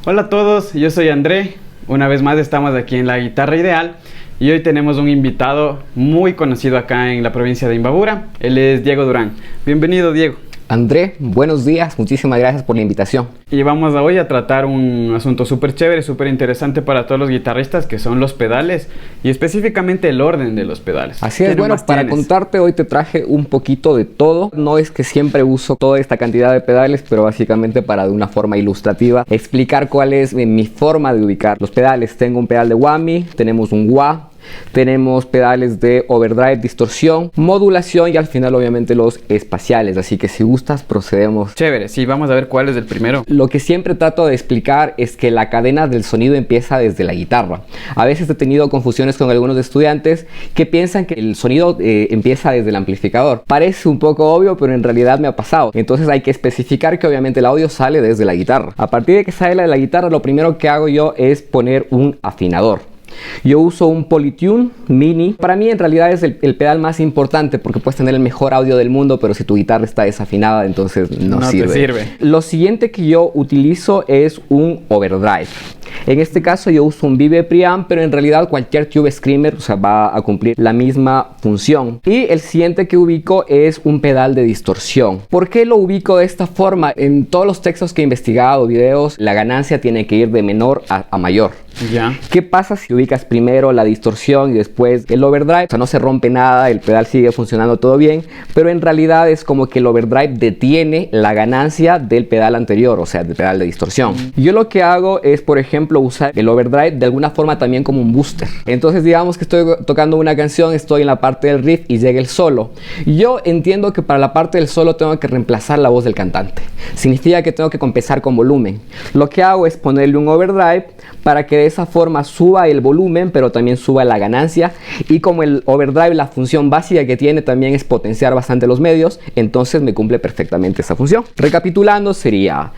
Hola a todos, yo soy André. Una vez más estamos aquí en La Guitarra Ideal y hoy tenemos un invitado muy conocido acá en la provincia de Imbabura. Él es Diego Durán. Bienvenido, Diego. André, buenos días, muchísimas gracias por la invitación. Y vamos hoy a tratar un asunto súper chévere, súper interesante para todos los guitarristas, que son los pedales y específicamente el orden de los pedales. Así es, bueno, para contarte hoy te traje un poquito de todo. No es que siempre uso toda esta cantidad de pedales, pero básicamente para de una forma ilustrativa explicar cuál es mi forma de ubicar los pedales. Tengo un pedal de whammy, tenemos un wah, tenemos pedales de overdrive, distorsión, modulación y al final obviamente los espaciales, así que si gustas procedemos. Chévere, sí, vamos a ver cuál es el primero. Lo que siempre trato de explicar es que la cadena del sonido empieza desde la guitarra. A veces he tenido confusiones con algunos estudiantes que piensan que el sonido empieza desde el amplificador. Parece un poco obvio, pero en realidad me ha pasado. Entonces hay que especificar que obviamente el audio sale desde la guitarra. A partir de que sale de la guitarra, lo primero que hago yo es poner un afinador. Yo uso un Polytune Mini. Para mí en realidad es el pedal más importante porque puedes tener el mejor audio del mundo, pero si tu guitarra está desafinada, entonces no sirve. Te sirve. Lo siguiente que yo utilizo es un overdrive. En este caso yo uso un Vive Preamp, pero en realidad cualquier Tube Screamer, va a cumplir la misma función. Y el siguiente que ubico es un pedal de distorsión. ¿Por qué lo ubico de esta forma? En todos los textos que he investigado, videos, la ganancia tiene que ir de menor a mayor. Ya. ¿Qué pasa si ubicas primero la distorsión y después el overdrive? No se rompe nada, el pedal sigue funcionando todo bien, pero en realidad es como que el overdrive detiene la ganancia del pedal anterior, o sea, del pedal de distorsión. Yo lo que hago es, por ejemplo, usar el overdrive de alguna forma también como un booster. Entonces, digamos que estoy tocando una canción, estoy en la parte del riff y llega el solo. Yo entiendo que para la parte del solo tengo que reemplazar la voz del cantante. Significa que tengo que compensar con volumen. Lo que hago es ponerle un overdrive para que de esa forma suba el volumen, pero también suba la ganancia. Y como el overdrive, la función básica que tiene también es potenciar bastante los medios, entonces me cumple perfectamente esa función. Recapitulando, sería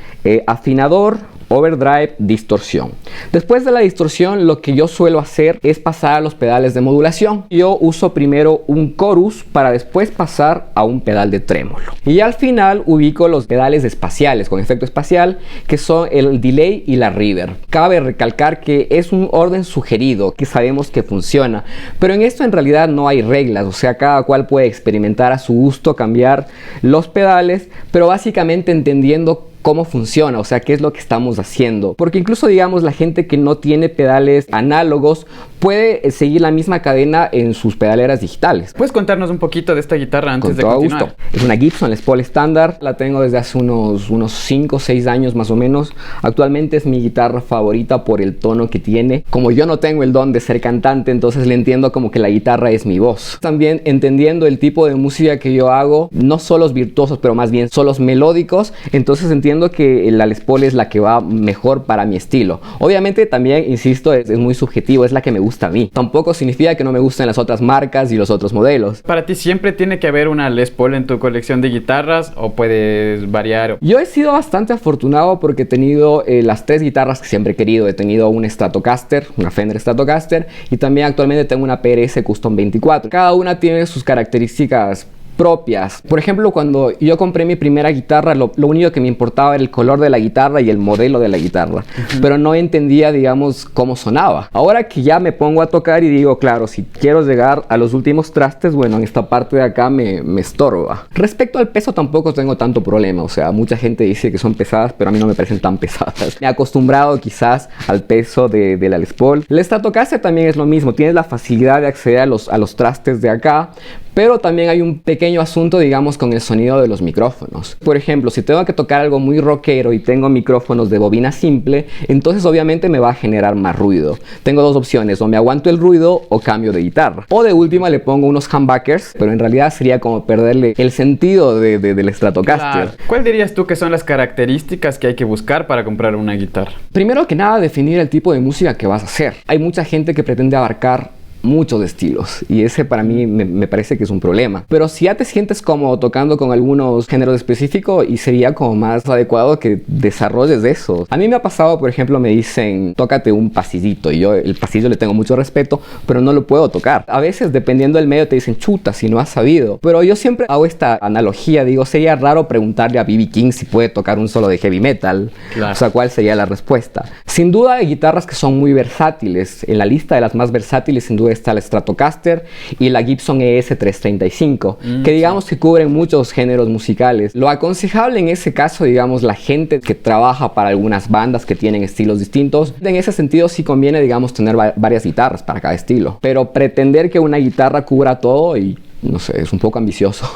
afinador, overdrive, distorsión. Después de la distorsión, lo que yo suelo hacer es pasar a los pedales de modulación. Yo uso primero un chorus para después pasar a un pedal de trémolo. Y al final ubico los pedales espaciales con efecto espacial, que son el delay y la reverb. Cabe recalcar que es un orden sugerido, que sabemos que funciona, pero en esto en realidad no hay reglas, o sea, cada cual puede experimentar a su gusto, cambiar los pedales, pero básicamente entendiendo cómo funciona, o sea, qué es lo que estamos haciendo. Porque incluso, digamos, la gente que no tiene pedales análogos puede seguir la misma cadena en sus pedaleras digitales. ¿Puedes contarnos un poquito de esta guitarra antes de continuar? Con todo gusto. Es una Gibson Les Paul estándar. La tengo desde hace unos 5 o 6 años más o menos. Actualmente es mi guitarra favorita por el tono que tiene. Como yo no tengo el don de ser cantante, entonces le entiendo como que la guitarra es mi voz. También entendiendo el tipo de música que yo hago, no solos virtuosos, pero más bien solos melódicos, entonces entiendo que la Les Paul es la que va mejor para mi estilo. Obviamente también, insisto, es muy subjetivo, es la que me gusta a mí. Tampoco significa que no me gusten las otras marcas y los otros modelos. ¿Para ti siempre tiene que haber una Les Paul en tu colección de guitarras o puedes variar? Yo he sido bastante afortunado porque he tenido las 3 guitarras que siempre he querido. He tenido una Stratocaster, una Fender Stratocaster, y también actualmente tengo una PRS Custom 24. Cada una tiene sus características propias. Por ejemplo, cuando yo compré mi primera guitarra, lo único que me importaba era el color de la guitarra y el modelo de la guitarra, pero no entendía, digamos, cómo sonaba. Ahora que ya me pongo a tocar y digo, claro, si quiero llegar a los últimos trastes, bueno, en esta parte de acá me estorba. Respecto al peso tampoco tengo tanto problema, o sea, mucha gente dice que son pesadas, pero a mí no me parecen tan pesadas. Me he acostumbrado quizás al peso de la Les Paul. La Stratocaster también es lo mismo, tienes la facilidad de acceder a los trastes de acá, pero también hay un pequeño asunto, digamos, con el sonido de los micrófonos. Por ejemplo, si tengo que tocar algo muy rockero y tengo micrófonos de bobina simple, entonces obviamente me va a generar más ruido. Tengo dos opciones, o me aguanto el ruido o cambio de guitarra. O de última le pongo unos humbuckers, pero en realidad sería como perderle el sentido del Stratocaster. Claro. ¿Cuál dirías tú que son las características que hay que buscar para comprar una guitarra? Primero que nada, definir el tipo de música que vas a hacer. Hay mucha gente que pretende abarcar muchos estilos y ese para mí me parece que es un problema. Pero si ya te sientes cómodo tocando con algunos géneros específicos, y sería como más adecuado que desarrolles eso. A mí me ha pasado, por ejemplo, me dicen, tócate un pasillito, y yo el pasillo le tengo mucho respeto, pero no lo puedo tocar. A veces, dependiendo del medio, te dicen, chuta, si no has sabido. Pero yo siempre hago esta analogía, digo, sería raro preguntarle a B.B. King si puede tocar un solo de heavy metal. Claro. O sea, ¿cuál sería la respuesta? Sin duda hay guitarras que son muy versátiles. En la lista de las más versátiles, sin duda, está la Stratocaster y la Gibson ES-335, que digamos que cubren muchos géneros musicales. Lo aconsejable en ese caso, digamos, la gente que trabaja para algunas bandas que tienen estilos distintos, en ese sentido sí conviene, digamos, tener varias guitarras para cada estilo. Pero pretender que una guitarra cubra todo, y no sé, es un poco ambicioso.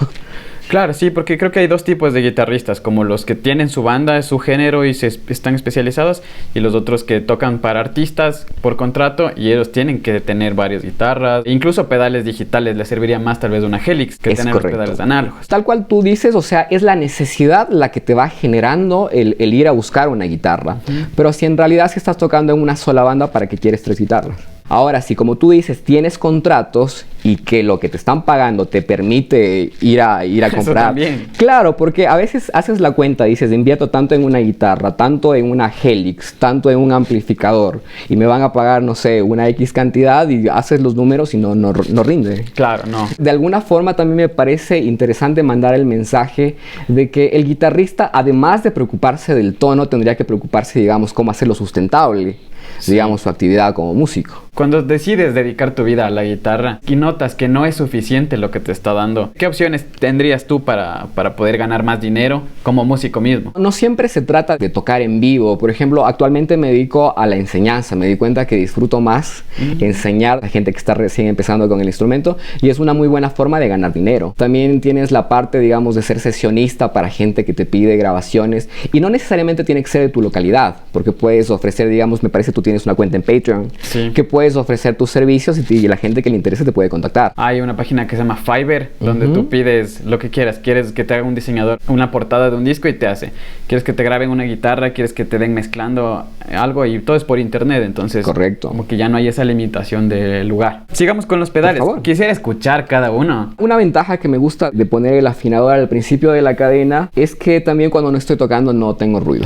Claro, sí, porque creo que hay dos tipos de guitarristas, como los que tienen su banda, su género y están especializados, y los otros que tocan para artistas por contrato y ellos tienen que tener varias guitarras, incluso pedales digitales. Les serviría más tal vez una Helix que tener los pedales análogos. Tal cual tú dices, o sea, es la necesidad la que te va generando el ir a buscar una guitarra. Pero si en realidad si estás tocando en una sola banda, ¿para qué quieres 3 guitarras? Ahora, si como tú dices, tienes contratos y que lo que te están pagando te permite ir a comprar. Eso también. Claro, porque a veces haces la cuenta, dices, invierto tanto en una guitarra, tanto en una Helix, tanto en un amplificador, y me van a pagar, no sé, una X cantidad, y haces los números y no rinde. Claro, no. De alguna forma también me parece interesante mandar el mensaje de que el guitarrista, además de preocuparse del tono, tendría que preocuparse, digamos, cómo hacerlo sustentable. Sí. Digamos, su actividad como músico. Cuando decides dedicar tu vida a la guitarra y notas que no es suficiente lo que te está dando, ¿qué opciones tendrías tú para poder ganar más dinero como músico mismo? No siempre se trata de tocar en vivo. Por ejemplo, actualmente me dedico a la enseñanza. Me di cuenta que disfruto más enseñar a gente que está recién empezando con el instrumento, y es una muy buena forma de ganar dinero. También tienes la parte, digamos, de ser sesionista para gente que te pide grabaciones, y no necesariamente tiene que ser de tu localidad, porque puedes ofrecer, digamos, me parece tú tienes una cuenta en Patreon, sí, que puedes ofrecer tus servicios y la gente que le interese te puede contactar. Hay una página que se llama Fiverr, donde tú pides lo que quieras. Quieres que te haga un diseñador una portada de un disco y te hace. Quieres que te graben una guitarra, quieres que te den mezclando algo, y todo es por internet. Entonces, correcto, como que ya no hay esa limitación del lugar. Sigamos con los pedales. Quisiera escuchar cada uno. Una ventaja que me gusta de poner el afinador al principio de la cadena es que también cuando no estoy tocando no tengo ruido.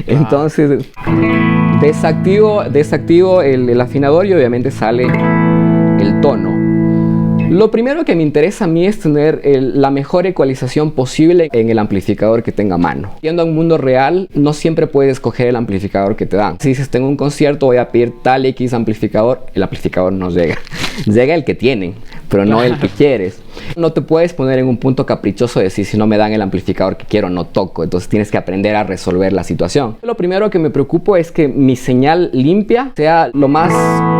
Entonces desactivo el afinador y obviamente sale el tono. Lo primero que me interesa a mí es tener la mejor ecualización posible en el amplificador que tenga a mano. Yendo a un mundo real, no siempre puedes escoger el amplificador que te dan. Si dices, tengo un concierto, voy a pedir tal X amplificador, el amplificador no llega. Llega el que tienen, pero no el que quieres. No te puedes poner en un punto caprichoso de decir, si no me dan el amplificador que quiero, no toco. Entonces tienes que aprender a resolver la situación. Lo primero que me preocupo es que mi señal limpia sea lo más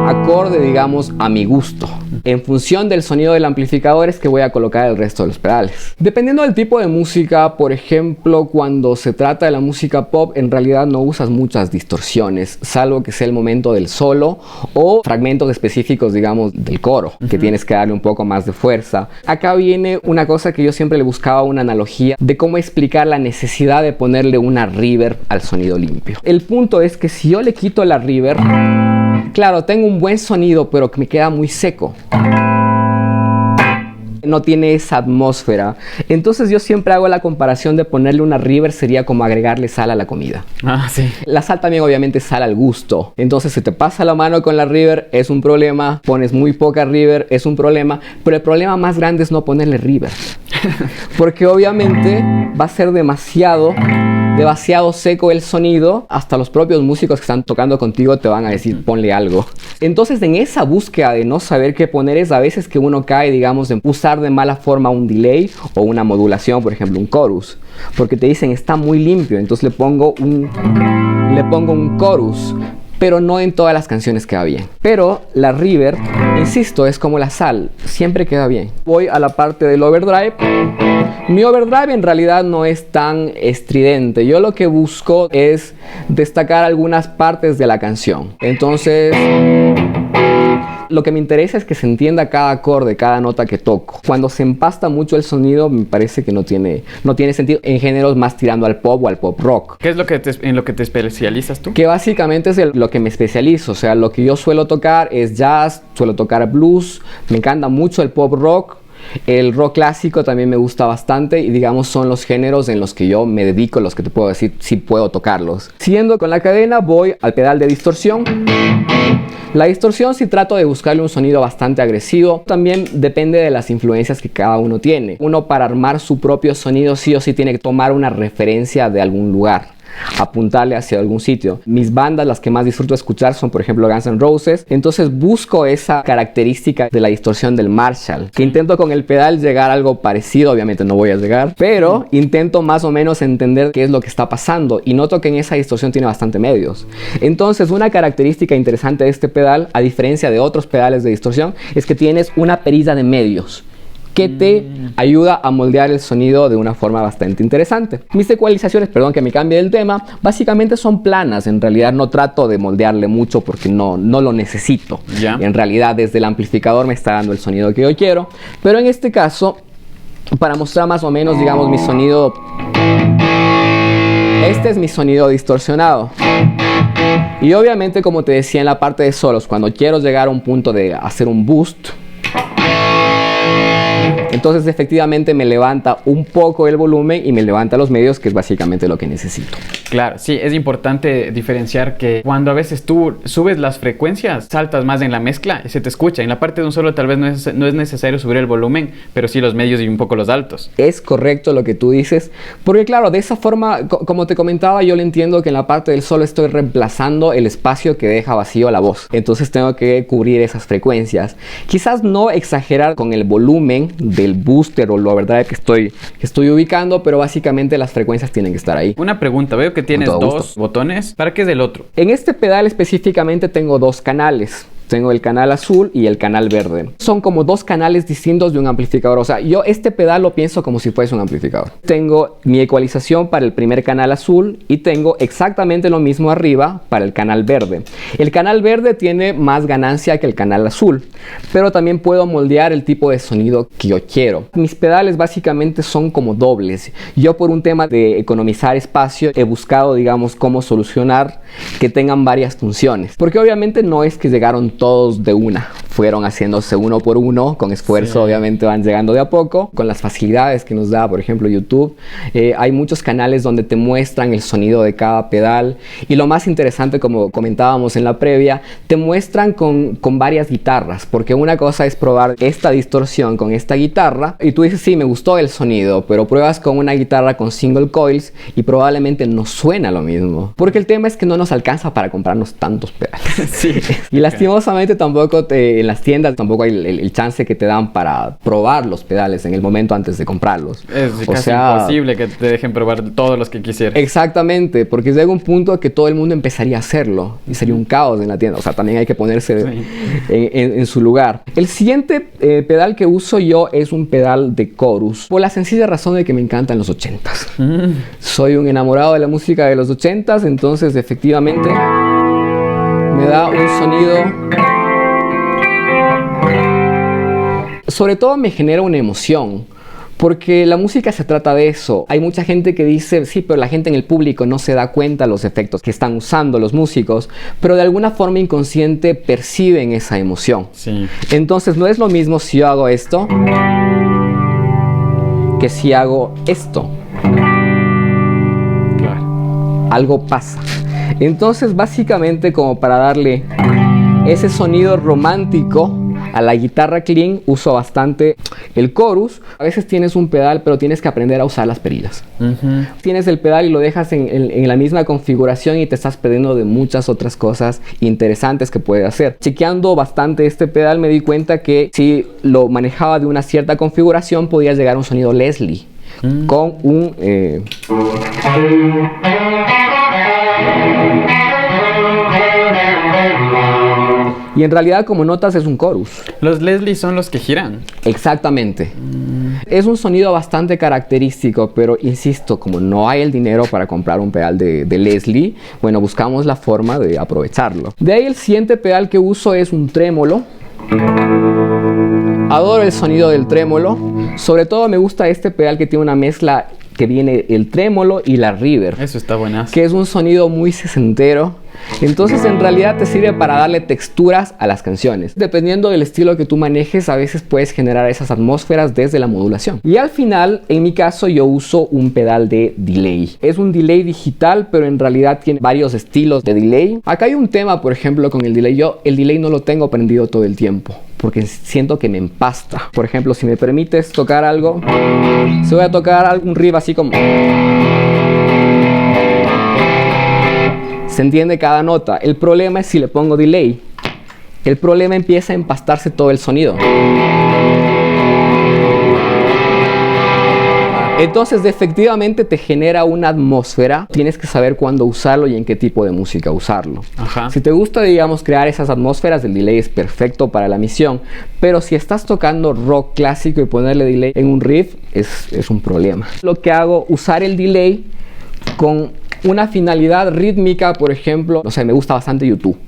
acorde, digamos, a mi gusto. En función del sonido del amplificador es que voy a colocar el resto de los pedales. Dependiendo del tipo de música, por ejemplo, cuando se trata de la música pop, en realidad no usas muchas distorsiones, salvo que sea el momento del solo o fragmentos específicos, digamos, del coro, que tienes que darle un poco más de fuerza. Acá viene una cosa que yo siempre le buscaba una analogía de cómo explicar la necesidad de ponerle una reverb al sonido limpio. El punto es que si yo le quito la reverb, claro, tengo un buen sonido, pero que me queda muy seco. No tiene esa atmósfera. Entonces yo siempre hago la comparación de ponerle una reverb sería como agregarle sal a la comida. Ah, sí. La sal también obviamente sal al gusto. Entonces se te pasa la mano con la reverb, es un problema. Pones muy poca reverb, es un problema. Pero el problema más grande es no ponerle reverb. Porque obviamente va a ser demasiado seco el sonido. Hasta los propios músicos que están tocando contigo te van a decir, ponle algo. Entonces en esa búsqueda de no saber qué poner es a veces que uno cae, digamos, en usar de mala forma un delay o una modulación, por ejemplo un chorus, porque te dicen está muy limpio, entonces le pongo un chorus, pero no en todas las canciones queda bien. Pero la reverb, insisto, es como la sal, siempre queda bien. Voy a la parte del overdrive. Mi overdrive en realidad no es tan estridente. Yo lo que busco es destacar algunas partes de la canción. Entonces Lo que me interesa es que se entienda cada acorde, cada nota que toco. Cuando se empasta mucho el sonido, me parece que no tiene sentido en géneros más tirando al pop o al pop rock. ¿Qué es en lo que te especializas tú? Que básicamente es lo que me especializo. O sea, lo que yo suelo tocar es jazz, suelo tocar blues, me encanta mucho el pop rock. El rock clásico también me gusta bastante y digamos son los géneros en los que yo me dedico, los que te puedo decir si puedo tocarlos. Siguiendo con la cadena voy al pedal de distorsión. La distorsión sí trato de buscarle un sonido bastante agresivo. También depende de las influencias que cada uno tiene. Uno para armar su propio sonido sí o sí tiene que tomar una referencia de algún lugar, apuntarle hacia algún sitio. Mis bandas, las que más disfruto escuchar son por ejemplo Guns N' Roses. Entonces busco esa característica de la distorsión del Marshall, que intento con el pedal llegar a algo parecido. Obviamente no voy a llegar, pero intento más o menos entender qué es lo que está pasando y noto que en esa distorsión tiene bastante medios. Entonces una característica interesante de este pedal, a diferencia de otros pedales de distorsión, es que tienes una perilla de medios que te ayuda a moldear el sonido de una forma bastante interesante. Mis ecualizaciones, perdón que me cambie el tema, básicamente son planas. En realidad no trato de moldearle mucho porque no lo necesito. ¿Ya? En realidad desde el amplificador me está dando el sonido que yo quiero. Pero en este caso, para mostrar más o menos, digamos, mi sonido, este es mi sonido distorsionado. Y obviamente, como te decía en la parte de solos, cuando quiero llegar a un punto de hacer un boost, entonces efectivamente me levanta un poco el volumen y me levanta los medios, que es básicamente lo que necesito. Claro, sí, es importante diferenciar que cuando a veces tú subes las frecuencias, saltas más en la mezcla y se te escucha. En la parte de un solo tal vez no es necesario subir el volumen, pero sí los medios y un poco los altos. Es correcto lo que tú dices, porque claro, de esa forma, como te comentaba, yo le entiendo que en la parte del solo estoy reemplazando el espacio que deja vacío la voz. Entonces tengo que cubrir esas frecuencias. Quizás no exagerar con el volumen del booster o lo verdad que estoy ubicando, pero básicamente las frecuencias tienen que estar ahí. Una pregunta, veo que tienes dos botones. ¿Para qué es el otro? En este pedal específicamente tengo dos canales. Tengo el canal azul y el canal verde. Son como dos canales distintos de un amplificador. O sea, yo este pedal lo pienso como si fuese un amplificador. Tengo mi ecualización para el primer canal azul y tengo exactamente lo mismo arriba para el canal verde. El canal verde tiene más ganancia que el canal azul, pero también puedo moldear el tipo de sonido que yo quiero. Mis pedales básicamente son como dobles. Yo, por un tema de economizar espacio, he buscado, digamos, cómo solucionar que tengan varias funciones. Porque obviamente no es que llegaron todos de una, fueron haciéndose uno por uno, con esfuerzo. Sí. Obviamente van llegando de a poco, con las facilidades que nos da, por ejemplo, YouTube. Hay muchos canales donde te muestran el sonido de cada pedal, y lo más interesante, como comentábamos en la previa, te muestran con varias guitarras, porque una cosa es probar esta distorsión con esta guitarra, y tú dices, sí, me gustó el sonido, pero pruebas con una guitarra con single coils, y probablemente no suena lo mismo, porque el tema es que no nos alcanza para comprarnos tantos pedales. Sí. Y lastimosamente tampoco en las tiendas tampoco hay el chance que te dan para probar los pedales en el momento antes de comprarlos. Es casi imposible que te dejen probar todos los que quisieras. Exactamente, porque llega un punto que todo el mundo empezaría a hacerlo y sería un caos en la tienda. O sea, también hay que ponerse en su lugar. El siguiente pedal que uso yo es un pedal de chorus, por la sencilla razón de que me encantan los 80s. Soy un enamorado de la música de los 80s, entonces efectivamente me da un sonido, sobre todo me genera una emoción, porque la música se trata de eso. Hay mucha gente que dice, sí, pero la gente en el público no se da cuenta de los efectos que están usando los músicos, pero de alguna forma inconsciente perciben esa emoción. Sí. Entonces no es lo mismo si yo hago esto que si hago esto. Claro. Algo pasa. Entonces básicamente, como para darle ese sonido romántico a la guitarra clean, uso bastante el chorus. A veces tienes un pedal, pero tienes que aprender a usar las perillas. Tienes el pedal y lo dejas en la misma configuración y te estás perdiendo de muchas otras cosas interesantes que puedes hacer. Chequeando bastante este pedal me di cuenta que si lo manejaba de una cierta configuración podía llegar a un sonido Leslie con un... Y en realidad, como notas, es un chorus. Los Leslie son los que giran. Exactamente. Es un sonido bastante característico, pero insisto, como no hay el dinero para comprar un pedal de Leslie, bueno, buscamos la forma de aprovecharlo. De ahí el siguiente pedal que uso es un trémolo. Adoro el sonido del trémolo. Sobre todo me gusta este pedal que tiene una mezcla que viene el trémolo y la reverb. Eso está buenazo. Que es un sonido muy sesentero. Entonces en realidad te sirve para darle texturas a las canciones. Dependiendo del estilo que tú manejes, a veces puedes generar esas atmósferas desde la modulación. Y al final, en mi caso, yo uso un pedal de delay. Es un delay digital, pero en realidad tiene varios estilos de delay. Acá hay un tema, por ejemplo, con el delay. Yo el delay no lo tengo prendido todo el tiempo, porque siento que me empasta. Por ejemplo, si me permites tocar algo, se voy a tocar algún riff así como... Se entiende cada nota. El problema es si le pongo delay. El problema empieza a empastarse todo el sonido. Entonces, efectivamente te genera una atmósfera. Tienes que saber cuándo usarlo y en qué tipo de música usarlo. Ajá. Si te gusta, digamos, crear esas atmósferas, el delay es perfecto para la misión. Pero si estás tocando rock clásico y ponerle delay en un riff, es un problema. Lo que hago, usar el delay con una finalidad rítmica, por ejemplo, no sé, me gusta bastante YouTube.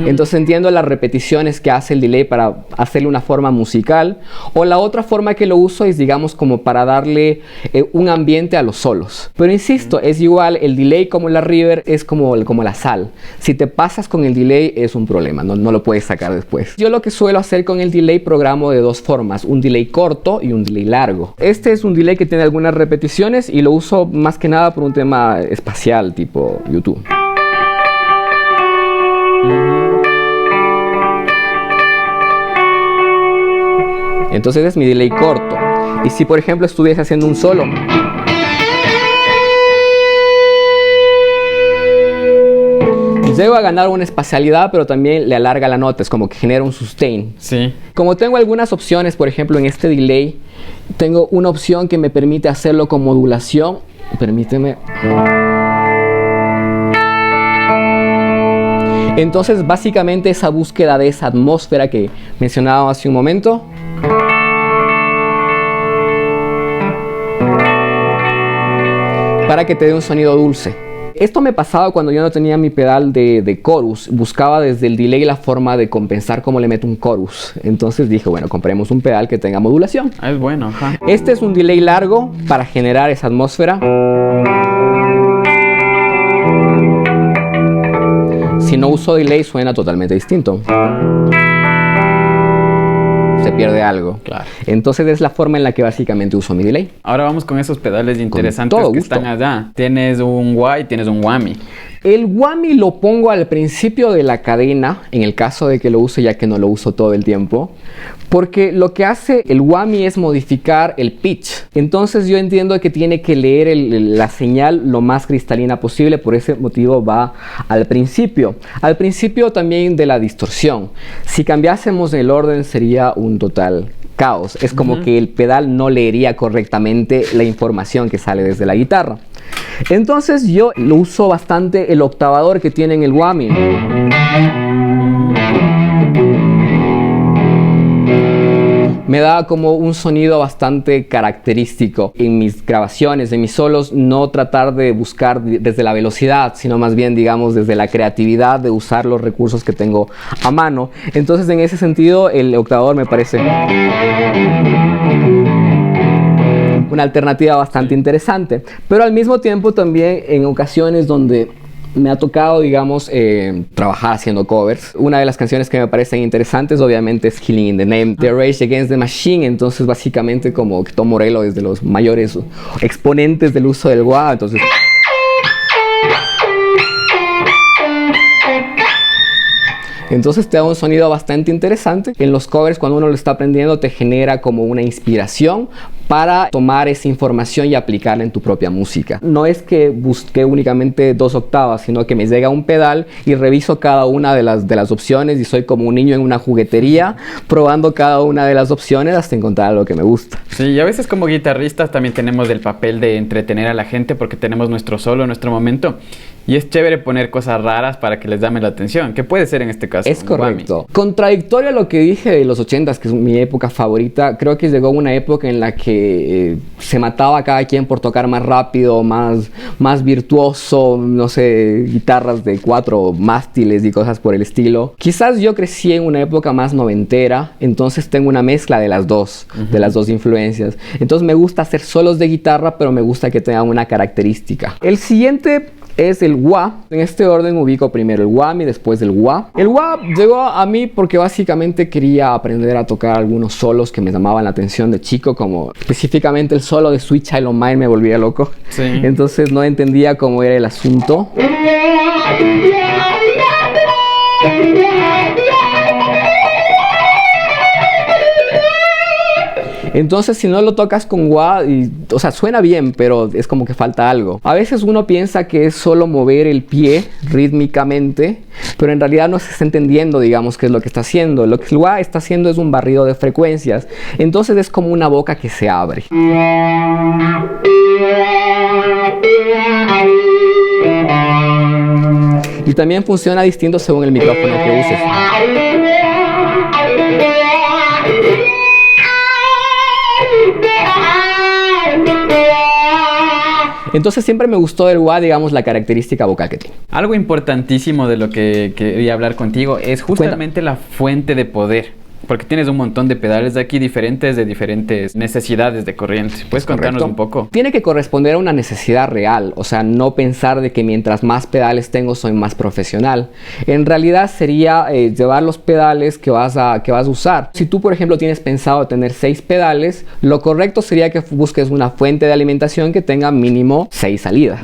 Entonces entiendo las repeticiones que hace el delay para hacerle una forma musical. O la otra forma que lo uso es, digamos, como para darle un ambiente a los solos. Pero insisto, es igual, el delay como la reverb es como la sal. Si te pasas con el delay es un problema, no lo puedes sacar después. Yo lo que suelo hacer con el delay, programo de dos formas, un delay corto y un delay largo. Este es un delay que tiene algunas repeticiones y lo uso más que nada por un tema espacial, tipo YouTube. Entonces es mi delay corto. Y si por ejemplo estuviese haciendo un solo, llego a ganar una espacialidad, pero también le alarga la nota, es como que genera un sustain. Sí. Como tengo algunas opciones, por ejemplo en este delay, tengo una opción que me permite hacerlo con modulación. Permíteme. Entonces básicamente esa búsqueda de esa atmósfera que mencionaba hace un momento, para que te dé un sonido dulce. Esto me pasaba cuando yo no tenía mi pedal de chorus. Buscaba desde el delay la forma de compensar cómo le meto un chorus. Entonces dije, bueno, compremos un pedal que tenga modulación. Ah, es bueno, ajá. Este es un delay largo para generar esa atmósfera. Si no uso delay suena totalmente distinto. Se pierde algo. Claro. Entonces es la forma en la que básicamente uso mi delay. Ahora vamos con esos pedales interesantes que están allá. Tienes un wah y tienes un whammy. El whammy lo pongo al principio de la cadena, en el caso de que lo use, ya que no lo uso todo el tiempo, porque lo que hace el whammy es modificar el pitch. Entonces yo entiendo que tiene que leer la señal lo más cristalina posible, por ese motivo va al principio. Al principio también de la distorsión. Si cambiásemos el orden sería un total caos. Es como que el pedal no leería correctamente la información que sale desde la guitarra. Entonces yo lo uso bastante el octavador que tiene en el whammy. Me da como un sonido bastante característico en mis grabaciones, en mis solos. No tratar de buscar desde la velocidad, sino más bien, digamos, desde la creatividad de usar los recursos que tengo a mano. Entonces en ese sentido el octavador me parece una alternativa bastante interesante, pero al mismo tiempo también en ocasiones donde me ha tocado, digamos, trabajar haciendo covers. Una de las canciones que me parecen interesantes obviamente es Killing in the Name de Rage Against the Machine. Entonces básicamente como que Tom Morello es de los mayores exponentes del uso del wah. Entonces te da un sonido bastante interesante. En los covers, cuando uno lo está aprendiendo, te genera como una inspiración para tomar esa información y aplicarla en tu propia música. No es que busque únicamente 2 octavas, sino que me llega un pedal y reviso cada una de las opciones y soy como un niño en una juguetería probando cada una de las opciones hasta encontrar algo que me gusta. Sí, y a veces como guitarristas también tenemos el papel de entretener a la gente porque tenemos nuestro solo, nuestro momento. Y es chévere poner cosas raras para que les llame la atención, que puede ser en este caso. Es correcto. Contradictorio a lo que dije de los 80s, que es mi época favorita, creo que llegó una época en la que que se mataba a cada quien por tocar más rápido, más virtuoso, no sé, guitarras de 4 mástiles y cosas por el estilo. Quizás yo crecí en una época más noventera, entonces tengo una mezcla de las dos, de las dos influencias. Entonces me gusta hacer solos de guitarra, pero me gusta que tengan una característica. El siguiente es el wah. En este orden ubico primero el wham y después el wah. El wah llegó a mí porque básicamente quería aprender a tocar algunos solos que me llamaban la atención de chico, como específicamente el solo de Sweet Child O' Mine me volvía loco. Sí. Entonces no entendía cómo era el asunto. Entonces, si no lo tocas con wah, o sea, suena bien, pero es como que falta algo. A veces uno piensa que es solo mover el pie rítmicamente, pero en realidad no se está entendiendo, digamos, qué es lo que está haciendo. Lo que el wah está haciendo es un barrido de frecuencias. Entonces es como una boca que se abre. Y también funciona distinto según el micrófono que uses. Entonces siempre me gustó del wah, digamos, la característica vocal que tiene. Algo importantísimo de lo que quería hablar contigo es justamente la fuente de poder. Porque tienes un montón de pedales de aquí diferentes, de diferentes necesidades de corriente. ¿Puedes contarnos un poco? Tiene que corresponder a una necesidad real. O sea, no pensar de que mientras más pedales tengo soy más profesional. En realidad sería llevar los pedales que vas a usar. Si tú, por ejemplo, tienes pensado tener 6 pedales, lo correcto sería que busques una fuente de alimentación que tenga mínimo 6 salidas.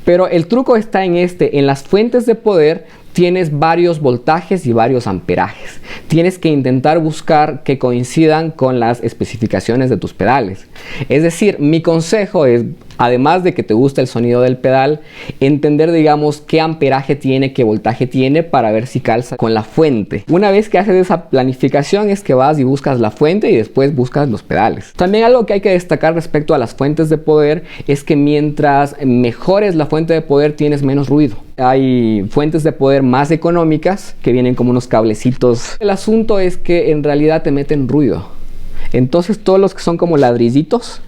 Pero el truco está en las fuentes de poder. Tienes varios voltajes y varios amperajes. Tienes que intentar buscar que coincidan con las especificaciones de tus pedales. Es decir, mi consejo es, además de que te guste el sonido del pedal, entender, digamos, qué amperaje tiene, qué voltaje tiene, para ver si calza con la fuente. Una vez que haces esa planificación es que vas y buscas la fuente y después buscas los pedales. También algo que hay que destacar respecto a las fuentes de poder es que mientras mejores la fuente de poder tienes menos ruido. Hay fuentes de poder más económicas que vienen como unos cablecitos. El asunto es que en realidad te meten ruido. Entonces todos los que son como ladrillitos,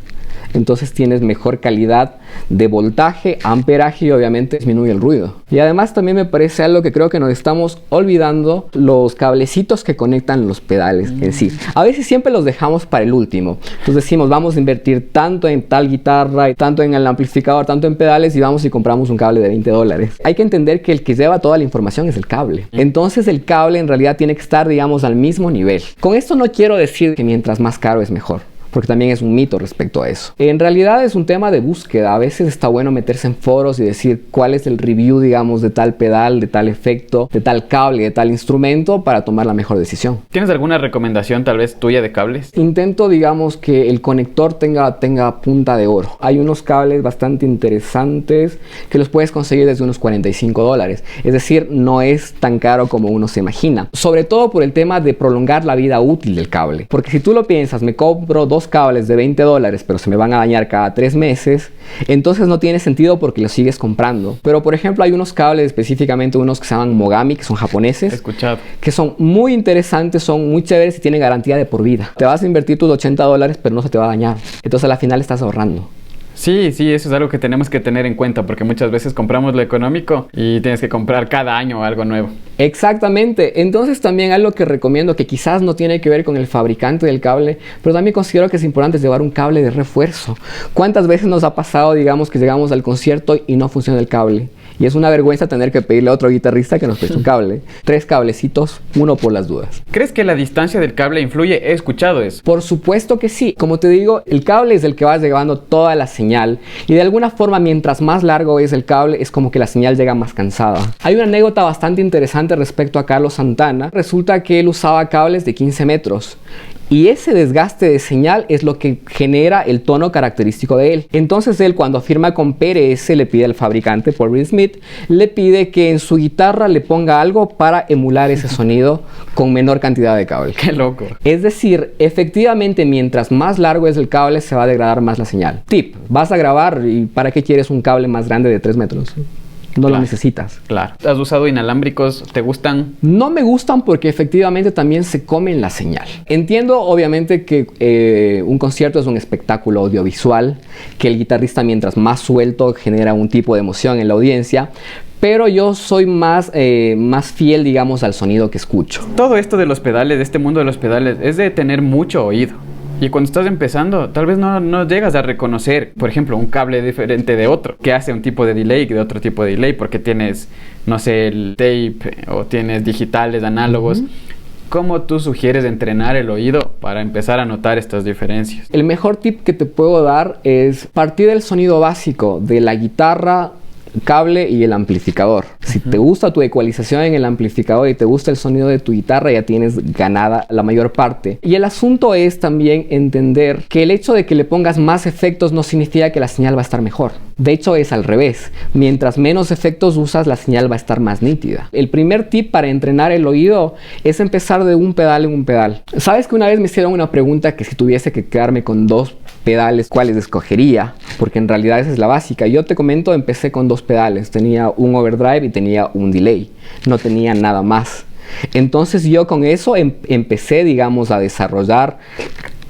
entonces tienes mejor calidad de voltaje, amperaje y obviamente disminuye el ruido. Y además también me parece algo que creo que nos estamos olvidando, los cablecitos que conectan los pedales en sí. A veces siempre los dejamos para el último. Entonces decimos, vamos a invertir tanto en tal guitarra, tanto en el amplificador, tanto en pedales, y vamos y compramos un cable de $20. Hay que entender que el que lleva toda la información es el cable. Entonces el cable en realidad tiene que estar, digamos, al mismo nivel. Con esto no quiero decir que mientras más caro es mejor, porque también es un mito respecto a eso. En realidad es un tema de búsqueda. A veces está bueno meterse en foros y decir cuál es el review, digamos, de tal pedal, de tal efecto, de tal cable, de tal instrumento, para tomar la mejor decisión. ¿Tienes alguna recomendación tal vez tuya de cables? Intento, digamos, que el conector tenga punta de oro. Hay unos cables bastante interesantes que los puedes conseguir desde unos $45. Es decir, no es tan caro como uno se imagina. Sobre todo por el tema de prolongar la vida útil del cable. Porque si tú lo piensas, me compro 2 cables de $20, pero se me van a dañar cada 3 meses, entonces no tiene sentido porque los sigues comprando. Pero por ejemplo hay unos cables, específicamente unos que se llaman Mogami, que son japoneses. He escuchado. Que son muy interesantes, son muy chéveres y tienen garantía de por vida. Te vas a invertir tus $80, pero no se te va a dañar. Entonces a la final estás ahorrando. Sí, eso es algo que tenemos que tener en cuenta, porque muchas veces compramos lo económico y tienes que comprar cada año algo nuevo. Exactamente. Entonces también algo que recomiendo, que quizás no tiene que ver con el fabricante del cable, pero también considero que es importante llevar un cable de refuerzo. ¿Cuántas veces nos ha pasado, digamos, que llegamos al concierto y no funciona el cable? Y es una vergüenza tener que pedirle a otro guitarrista que nos preste un cable. 3 cablecitos, uno por las dudas. ¿Crees que la distancia del cable influye? He escuchado eso. Por supuesto que sí. Como te digo, el cable es el que va llevando toda la señal. Y de alguna forma, mientras más largo es el cable, es como que la señal llega más cansada. Hay una anécdota bastante interesante respecto a Carlos Santana. Resulta que él usaba cables de 15 metros. Y ese desgaste de señal es lo que genera el tono característico de él. Entonces él, cuando firma con PRS, le pide al fabricante, Paul Reed Smith, le pide que en su guitarra le ponga algo para emular ese sonido con menor cantidad de cable. ¡Qué loco! Es decir, efectivamente, mientras más largo es el cable, se va a degradar más la señal. Tip: vas a grabar, ¿y para qué quieres un cable más grande de 3 metros? No Claro. lo necesitas. Claro. ¿Has usado inalámbricos? ¿Te gustan? No me gustan porque efectivamente también se comen la señal. Entiendo obviamente que un concierto es un espectáculo audiovisual, que el guitarrista mientras más suelto genera un tipo de emoción en la audiencia, pero yo soy más fiel, digamos, al sonido que escucho. Todo esto de los pedales, de este mundo de los pedales, es de tener mucho oído. Y cuando estás empezando, tal vez no llegas a reconocer, por ejemplo, un cable diferente de otro, que hace un tipo de delay de otro tipo de delay, porque tienes, no sé, el tape o tienes digitales, análogos. ¿Cómo tú sugieres entrenar el oído para empezar a notar estas diferencias? El mejor tip que te puedo dar es partir del sonido básico de la guitarra, cable y el amplificador. Si te gusta tu ecualización en el amplificador y te gusta el sonido de tu guitarra, ya tienes ganada la mayor parte. Y el asunto es también entender que el hecho de que le pongas más efectos no significa que la señal va a estar mejor. De hecho es al revés. Mientras menos efectos usas, la señal va a estar más nítida. El primer tip para entrenar el oído es empezar de un pedal en un pedal. ¿Sabes que una vez me hicieron una pregunta que si tuviese que quedarme con 2 pedales, cuáles escogería? Porque en realidad esa es la básica. Yo te comento, empecé con 2 pedales. Tenía un overdrive y tenía un delay. No tenía nada más. Entonces yo con eso empecé, digamos, a desarrollar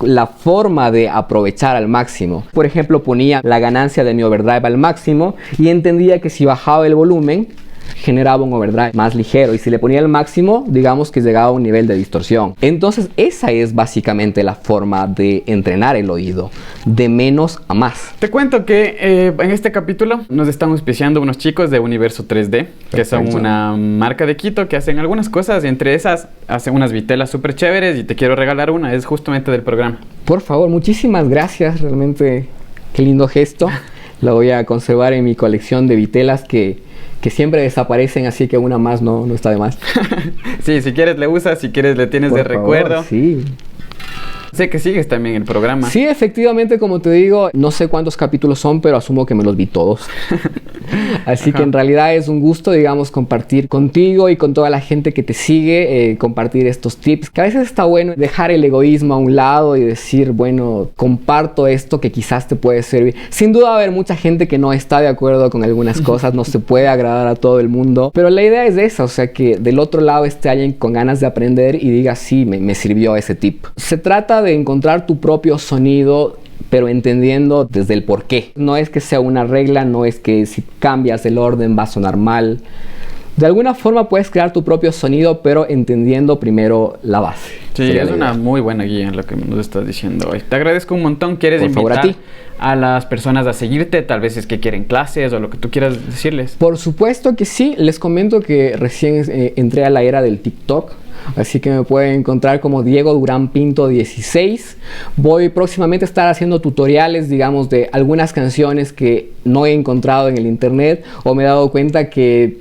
la forma de aprovechar al máximo. Por ejemplo, ponía la ganancia de mi overdrive al máximo y entendía que si bajaba el volumen generaba un overdrive más ligero, y si le ponía el máximo, digamos que llegaba a un nivel de distorsión. Entonces esa es básicamente la forma de entrenar el oído, de menos a más. Te cuento que en este capítulo nos están auspiciando unos chicos de Universo 3D, que son una marca de Quito que hacen algunas cosas, y entre esas hacen unas vitelas súper chéveres, y te quiero regalar una, es justamente del programa. Por favor, muchísimas gracias, realmente qué lindo gesto. La voy a conservar en mi colección de vitelas que siempre desaparecen, así que una más no está de más. Sí, si quieres le usas, si quieres le tienes Por de favor, recuerdo. sí. Sé que sigues también el programa. Sí, efectivamente, como te digo, no sé cuántos capítulos son, pero asumo que me los vi todos. Así que en realidad es un gusto, digamos, compartir contigo y con toda la gente que te sigue, compartir estos tips, que a veces está bueno dejar el egoísmo a un lado y decir, bueno, comparto esto que quizás te puede servir. Sin duda va a haber mucha gente que no está de acuerdo con algunas cosas, no se puede agradar a todo el mundo, pero la idea es esa, o sea, que del otro lado esté alguien con ganas de aprender y diga, sí, me sirvió ese tip. Se trata de encontrar tu propio sonido, pero entendiendo desde el por qué. No es que sea una regla, no es que si cambias el orden va a sonar mal. De alguna forma puedes crear tu propio sonido, pero entendiendo primero la base. Sí, es una muy buena guía lo que nos estás diciendo hoy. Te agradezco un montón. ¿Quieres Por favor, invitar a ti. a las personas a seguirte? Tal vez es que quieren clases o lo que tú quieras decirles. Por supuesto que sí. Les comento que recién entré a la era del TikTok. Así que me pueden encontrar como Diego Durán Pinto 16. Voy próximamente a estar haciendo tutoriales, digamos, de algunas canciones que no he encontrado en el internet o me he dado cuenta que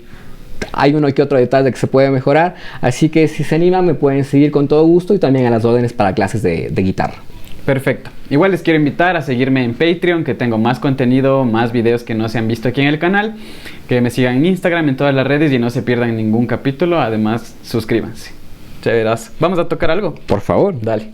hay uno que otro detalle que se puede mejorar. Así que si se animan me pueden seguir con todo gusto, y también a las órdenes para clases de guitarra. Perfecto. Igual les quiero invitar a seguirme en Patreon, que tengo más contenido, más videos que no se han visto aquí en el canal. Que me sigan en Instagram, en todas las redes, y no se pierdan ningún capítulo. Además, suscríbanse. Chéveras. ¿Vamos a tocar algo? Por favor. Dale.